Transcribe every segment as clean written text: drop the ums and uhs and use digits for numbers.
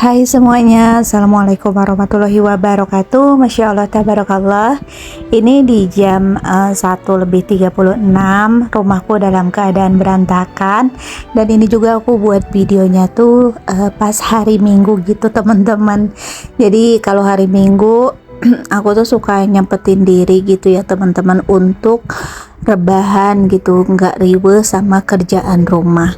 Hai semuanya, Assalamualaikum warahmatullahi wabarakatuh. Masya Allah, tabarakallah. Ini di jam 1:36, rumahku dalam keadaan berantakan. Dan ini juga aku buat videonya tuh pas hari Minggu gitu teman-teman. Jadi kalau hari Minggu aku tuh suka nyempetin diri gitu ya teman-teman, untuk rebahan gitu, nggak riweh sama kerjaan rumah.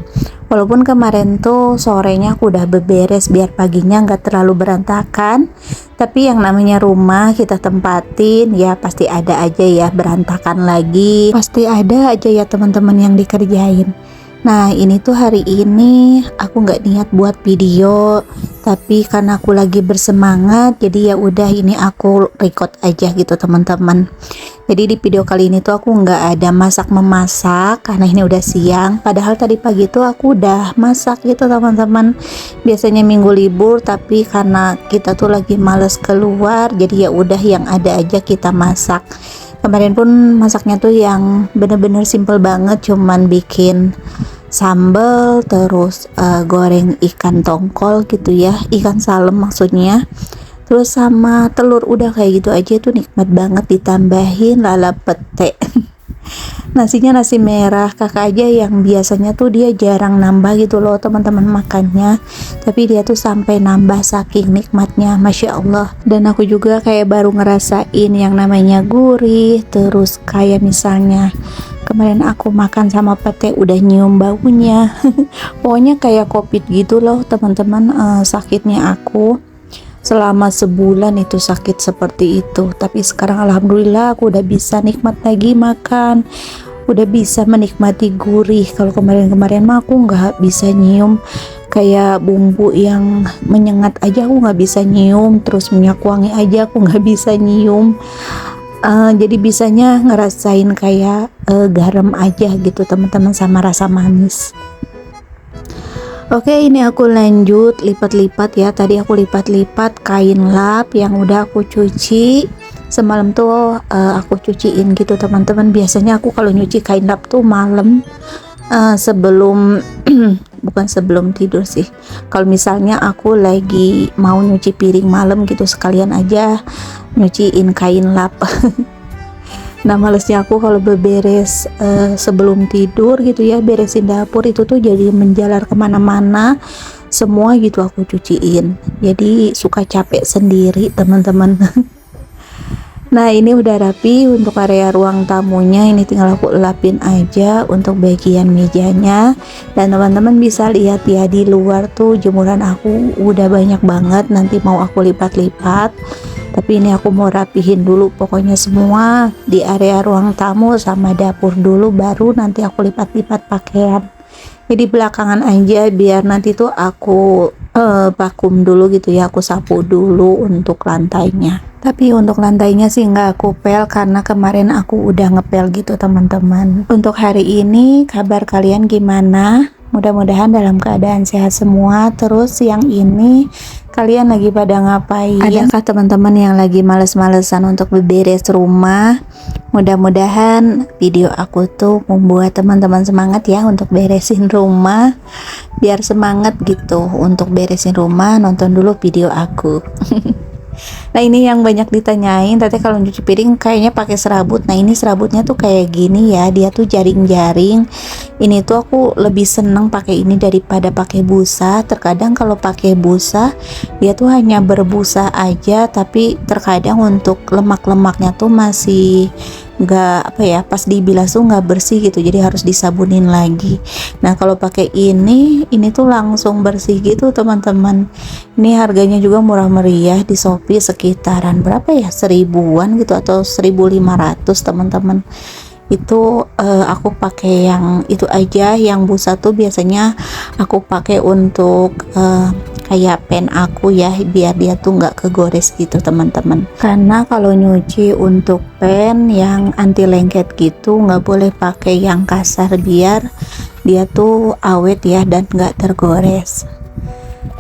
Walaupun kemarin tuh sorenya aku udah beberes biar paginya nggak terlalu berantakan, tapi yang namanya rumah kita tempatin ya pasti ada aja ya berantakan lagi, pasti ada aja ya teman-teman yang dikerjain. Nah ini tuh hari ini aku nggak niat buat video, tapi karena aku lagi bersemangat jadi ya udah ini aku record aja gitu teman-teman. Jadi di video kali ini tuh aku nggak ada masak memasak karena ini udah siang, padahal tadi pagi tuh aku udah masak gitu teman-teman. Biasanya minggu libur, tapi karena kita tuh lagi males keluar jadi ya udah yang ada aja kita masak. Kemarin pun masaknya tuh yang bener-bener simple banget, cuman bikin sambal, terus goreng ikan tongkol gitu ya, ikan salem maksudnya, terus sama telur, udah kayak gitu aja tuh nikmat banget, ditambahin lala pete. Nasinya nasi merah, kakak aja yang biasanya tuh dia jarang nambah gitu loh teman-teman makannya, tapi dia tuh sampai nambah saking nikmatnya, Masya Allah. Dan aku juga kayak baru ngerasain yang namanya gurih. Terus kayak misalnya kemarin aku makan sama pete udah nyium baunya. Pokoknya kayak COVID gitu loh teman-teman. Sakitnya aku selama sebulan itu sakit seperti itu, tapi sekarang alhamdulillah aku udah bisa nikmat lagi makan, udah bisa menikmati gurih. Kalau kemarin-kemarin mah aku nggak bisa nyium, kayak bumbu yang menyengat aja aku nggak bisa nyium, terus minyak wangi aja aku nggak bisa nyium. Jadi bisanya ngerasain kayak garam aja gitu teman-teman, sama rasa manis. Oke, ini aku lanjut lipat-lipat ya. Tadi aku lipat-lipat kain lap yang udah aku cuci semalam tuh, aku cuciin gitu teman-teman. Biasanya aku kalau nyuci kain lap tuh malam, sebelum bukan sebelum tidur sih. Kalau misalnya aku lagi mau nyuci piring malam gitu, sekalian aja nyuciin kain lap. Nah malesnya aku kalau beberes sebelum tidur gitu ya, beresin dapur itu tuh jadi menjalar kemana-mana semua gitu aku cuciin, jadi suka capek sendiri teman-teman. Nah ini udah rapi untuk area ruang tamunya, ini tinggal aku lapin aja untuk bagian mejanya. Dan teman-teman bisa lihat ya di luar tuh jemuran aku udah banyak banget, nanti mau aku lipat-lipat, tapi ini aku mau rapihin dulu pokoknya semua di area ruang tamu sama dapur dulu, baru nanti aku lipat-lipat pakaian. Jadi belakangan aja biar nanti tuh aku vakum dulu gitu ya, aku sapu dulu untuk lantainya. Tapi untuk lantainya sih nggak aku pel karena kemarin aku udah ngepel gitu teman-teman. Untuk hari ini kabar kalian gimana? Mudah-mudahan dalam keadaan sehat semua. Terus siang ini kalian lagi pada ngapain? Adakah teman-teman yang lagi males-malesan untuk beberes rumah? Mudah-mudahan video aku tuh membuat teman-teman semangat ya untuk beresin rumah, biar semangat gitu untuk beresin rumah. Nonton dulu video aku. Nah ini yang banyak ditanyain, tadi kalau nyuci piring kayaknya pakai serabut. Nah ini serabutnya tuh kayak gini ya, dia tuh jaring-jaring. Ini tuh aku lebih seneng pakai ini daripada pakai busa. Terkadang kalau pakai busa dia tuh hanya berbusa aja, tapi terkadang untuk lemak-lemaknya tuh masih nggak apa ya, pas dibilas tuh nggak bersih gitu, jadi harus disabunin lagi. Nah kalau pakai ini tuh langsung bersih gitu teman-teman. Ini harganya juga murah meriah, di Shopee sekitaran berapa ya, 1000-an gitu atau 1500 teman-teman. itu aku pakai yang itu aja. Yang busa tuh biasanya aku pakai untuk kayak pen aku ya, biar dia tuh nggak kegores gitu teman-teman. Karena kalau nyuci untuk pen yang anti lengket gitu nggak boleh pakai yang kasar, biar dia tuh awet ya dan nggak tergores.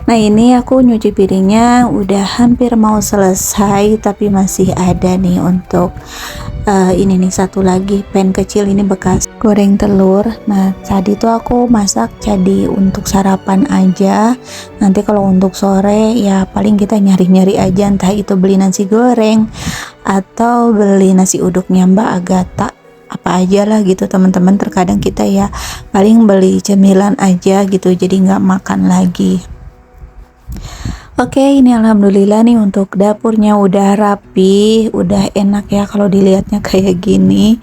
Nah ini aku nyuci piringnya udah hampir mau selesai, tapi masih ada nih untuk ini nih satu lagi pen kecil, ini bekas goreng telur. Nah tadi tuh aku masak jadi untuk sarapan aja, nanti kalau untuk sore ya paling kita nyari-nyari aja, entah itu beli nasi goreng atau beli nasi uduknya Mbak Agatha, apa aja lah gitu teman-teman. Terkadang kita ya paling beli cemilan aja gitu, jadi nggak makan lagi. Oke, ini alhamdulillah nih untuk dapurnya udah rapi, udah enak ya kalau dilihatnya kayak gini.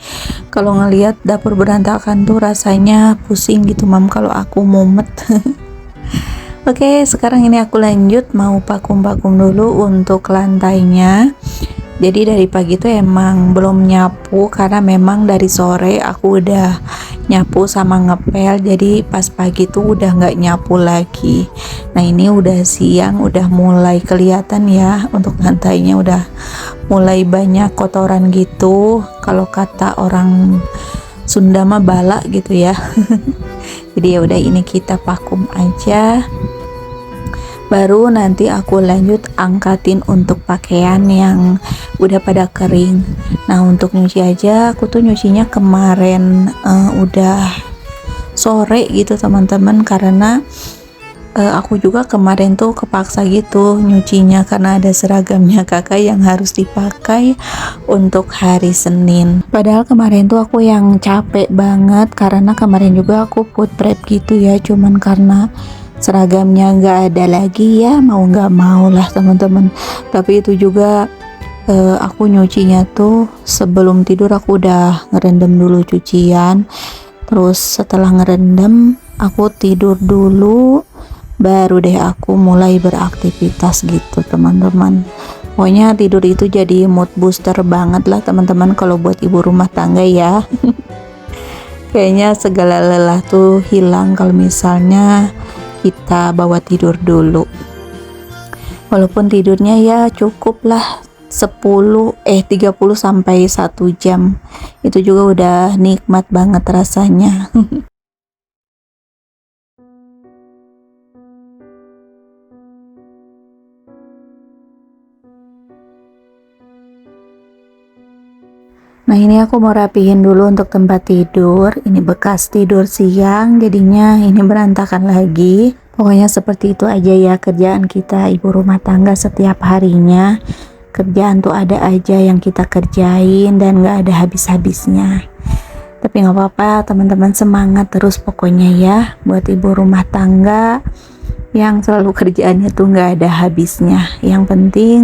Kalau ngelihat dapur berantakan tuh rasanya pusing gitu Mam, kalau aku mumet. Oke, sekarang ini aku lanjut mau vakum-vakum dulu untuk lantainya. Jadi dari pagi tuh emang belum nyapu, karena memang dari sore aku udah nyapu sama ngepel, jadi pas pagi tuh udah nggak nyapu lagi. Nah ini udah siang, udah mulai kelihatan ya untuk lantainya udah mulai banyak kotoran gitu. Kalau kata orang Sunda mah bala gitu ya. Jadi ya udah, ini kita vakum aja. Baru nanti aku lanjut angkatin untuk pakaian yang udah pada kering. Nah untuk nyuci aja aku tuh nyucinya kemarin udah sore gitu teman-teman, karena aku juga kemarin tuh kepaksa gitu nyucinya karena ada seragamnya kakak yang harus dipakai untuk hari Senin. Padahal kemarin tuh aku yang capek banget, karena kemarin juga aku food prep gitu ya, cuman karena seragamnya nggak ada lagi ya mau nggak mau lah teman-teman. Tapi itu juga aku nyucinya tuh sebelum tidur aku udah ngerendam dulu cucian, terus setelah ngerendam aku tidur dulu, baru deh aku mulai beraktivitas gitu teman-teman. Pokoknya tidur itu jadi mood booster banget lah teman-teman kalau buat ibu rumah tangga ya. Kayaknya segala lelah tuh hilang kalau misalnya kita bawa tidur dulu. Walaupun tidurnya ya cukup lah 30 sampai 1 jam, itu juga udah nikmat banget rasanya. Nah ini aku mau rapihin dulu untuk tempat tidur. Ini bekas tidur siang, jadinya ini berantakan lagi. Pokoknya seperti itu aja ya kerjaan kita ibu rumah tangga setiap harinya. Kerjaan tuh ada aja yang kita kerjain dan gak ada habis-habisnya. Tapi gak apa-apa teman-teman, semangat terus pokoknya ya buat ibu rumah tangga yang selalu kerjaannya tuh gak ada habisnya. Yang penting,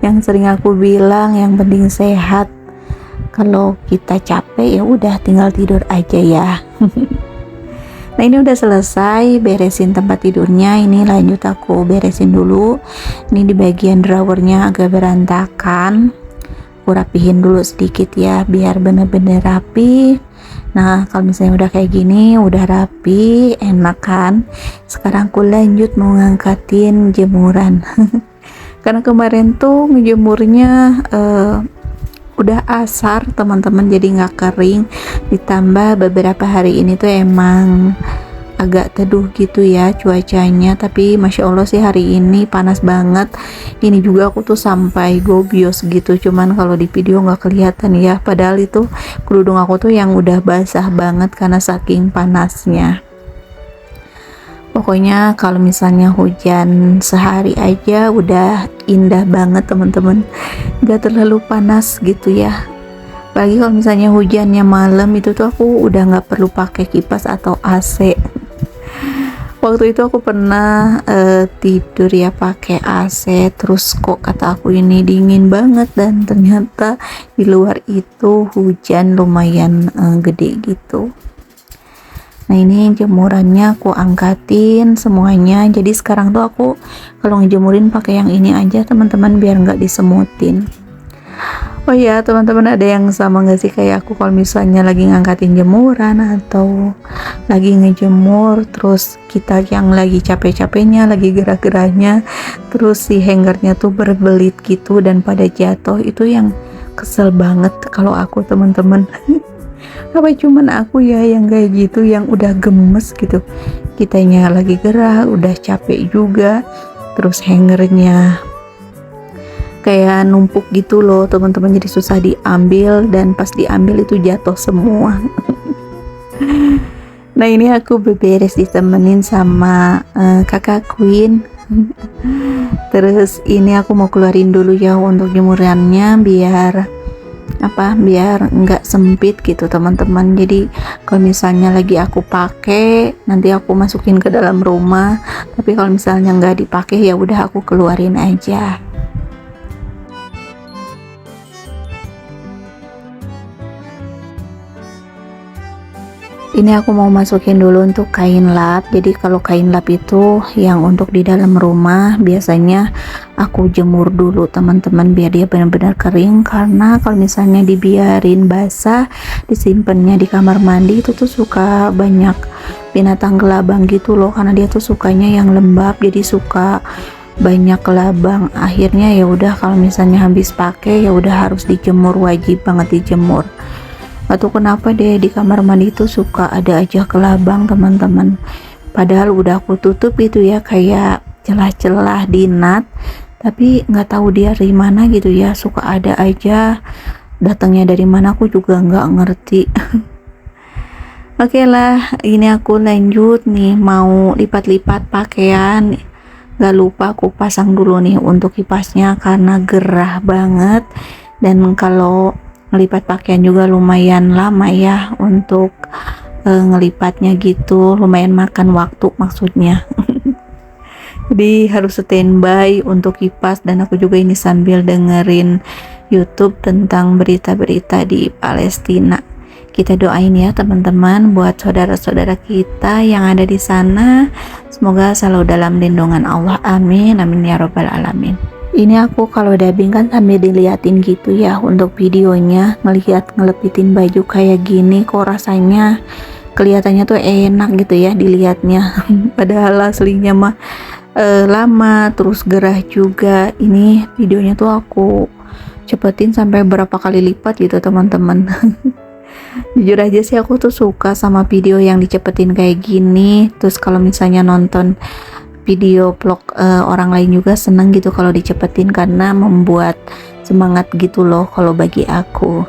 yang sering aku bilang, yang penting sehat. Kalau kita capek ya udah tinggal tidur aja ya. Nah ini udah selesai beresin tempat tidurnya. Ini lanjut aku beresin dulu. Ini di bagian drawernya agak berantakan, aku rapihin dulu sedikit ya biar bener-bener rapi. Nah kalau misalnya udah kayak gini, udah rapi, enak kan. Sekarang aku lanjut mau ngangkatin jemuran. Karena kemarin tuh ngejemurnya udah asar teman-teman, jadi nggak kering, ditambah beberapa hari ini tuh emang agak teduh gitu ya cuacanya. Tapi masya Allah sih hari ini panas banget. Ini juga aku tuh sampai gobios gitu, cuman kalau di video nggak kelihatan ya, padahal itu kerudung aku tuh yang udah basah banget karena saking panasnya. Pokoknya kalau misalnya hujan sehari aja udah indah banget teman-teman, gak terlalu panas gitu ya. Apalagi kalau misalnya hujannya malam itu tuh aku udah gak perlu pakai kipas atau AC. Waktu itu aku pernah tidur ya pakai AC, terus kok kata aku ini dingin banget, dan ternyata di luar itu hujan lumayan gede gitu. Nah ini jemurannya aku angkatin semuanya. Jadi sekarang tuh aku kalau ngejemurin pakai yang ini aja teman-teman biar nggak disemutin. Oh ya teman-teman, ada yang sama gak sih kayak aku kalau misalnya lagi ngangkatin jemuran atau lagi ngejemur, terus kita yang lagi capek-capeknya, lagi gerak-geraknya, terus si hangernya tuh berbelit gitu dan pada jatuh, itu yang kesel banget kalau aku teman-teman. Apa cuman aku ya yang kayak gitu, yang udah gemes gitu, kitanya lagi gerak udah capek juga, terus hangernya kayak numpuk gitu loh teman-teman, jadi susah diambil dan pas diambil itu jatuh semua. Nah ini aku beberes ditemenin sama kakak Queen. Terus ini aku mau keluarin dulu ya untuk jemurannya biar nggak sempit gitu teman-teman. Jadi kalau misalnya lagi aku pakai, nanti aku masukin ke dalam rumah, tapi kalau misalnya nggak dipakai ya udah aku keluarin aja. Ini aku mau masukin dulu untuk kain lap. Jadi kalau kain lap itu yang untuk di dalam rumah, biasanya aku jemur dulu teman-teman biar dia benar-benar kering, karena kalau misalnya dibiarin basah, disimpannya di kamar mandi, itu tuh suka banyak binatang gelabang gitu loh, karena dia tuh sukanya yang lembab, jadi suka banyak kelabang. Akhirnya ya udah, kalau misalnya habis pakai ya udah harus dijemur, wajib banget dijemur. Atau kenapa deh di kamar mandi itu suka ada aja kelabang teman-teman, padahal udah aku tutup itu ya, kayak celah-celah di nat, tapi nggak tahu dia dari mana gitu ya, suka ada aja, datangnya dari mana aku juga nggak ngerti. Oke lah, ini aku lanjut nih mau lipat-lipat pakaian. Gak lupa aku pasang dulu nih untuk kipasnya karena gerah banget, dan kalau ngelipat pakaian juga lumayan lama ya untuk ngelipatnya gitu, lumayan makan waktu maksudnya. Jadi harus standby untuk kipas, dan aku juga ini sambil dengerin YouTube tentang berita-berita di Palestina. Kita doain ya teman-teman buat saudara-saudara kita yang ada di sana, semoga selalu dalam lindungan Allah, amin amin ya robbal alamin. Ini aku kalau dubbing kan sambil diliatin gitu ya untuk videonya, ngelepitin baju kayak gini, kok rasanya kelihatannya tuh enak gitu ya dilihatnya. Padahal aslinya mah lama, terus gerah juga. Ini videonya tuh aku cepetin sampai berapa kali lipat gitu teman-teman. Jujur aja sih aku tuh suka sama video yang dicepetin kayak gini. Terus kalau misalnya nonton video vlog orang lain juga seneng gitu kalau dicepetin, karena membuat semangat gitu loh kalau bagi aku.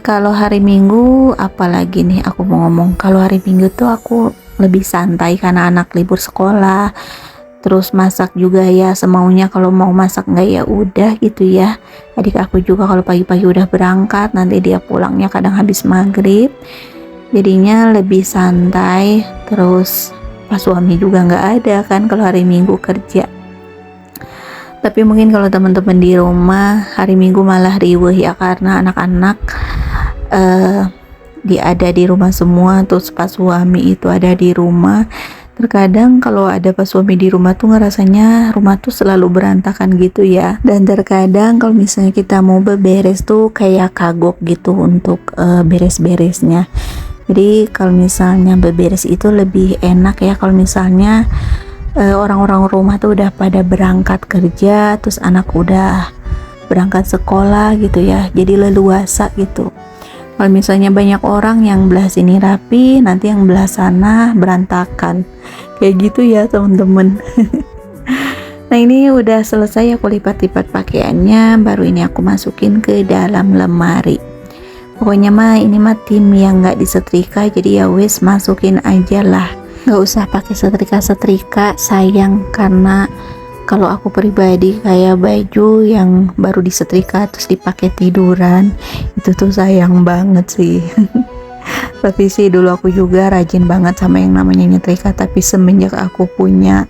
Kalau hari Minggu apalagi nih aku mau ngomong, kalau hari Minggu tuh aku lebih santai karena anak libur sekolah, terus masak juga ya semaunya, kalau mau masak nggak ya udah gitu ya. Adik aku juga kalau pagi-pagi udah berangkat, nanti dia pulangnya kadang habis maghrib, jadinya lebih santai. Terus pas suami juga nggak ada kan kalau hari Minggu kerja. Tapi mungkin kalau teman-teman di rumah hari Minggu malah riweuh ya, karena anak-anak dia ada di rumah semua, terus pas suami itu ada di rumah. Terkadang kalau ada pas suami di rumah tuh ngerasanya rumah tuh selalu berantakan gitu ya, dan terkadang kalau misalnya kita mau beberes tuh kayak kagok gitu untuk beres-beresnya. Jadi kalau misalnya beberes itu lebih enak ya kalau misalnya orang-orang rumah tuh udah pada berangkat kerja, terus anak udah berangkat sekolah gitu ya, jadi leluasa gitu. Kalau misalnya banyak orang yang belah sini rapi, nanti yang belah sana berantakan, kayak gitu ya teman-teman. Nah ini udah selesai aku lipat-lipat pakaiannya, baru ini aku masukin ke dalam lemari. Pokoknya mah ini mah tim yang nggak disetrika, jadi ya wes masukin aja lah, nggak usah pakai setrika sayang, karena kalau aku pribadi kayak baju yang baru disetrika terus dipakai tiduran itu tuh sayang banget sih. Tapi sih dulu aku juga rajin banget sama yang namanya nyetrika, tapi semenjak aku punya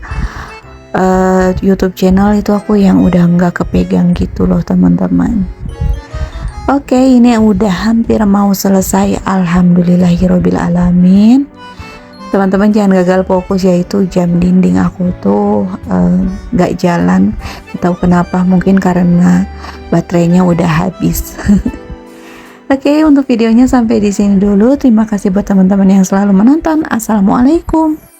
YouTube channel itu aku yang udah nggak kepegang gitu loh teman-teman. Oke, ini udah hampir mau selesai, alhamdulillahirobbil alamin. Teman-teman jangan gagal fokus, yaitu jam dinding aku tuh gak jalan nggak tahu kenapa, mungkin karena baterainya udah habis. Oke, untuk videonya sampai di sini dulu. Terima kasih buat teman-teman yang selalu menonton. Assalamualaikum.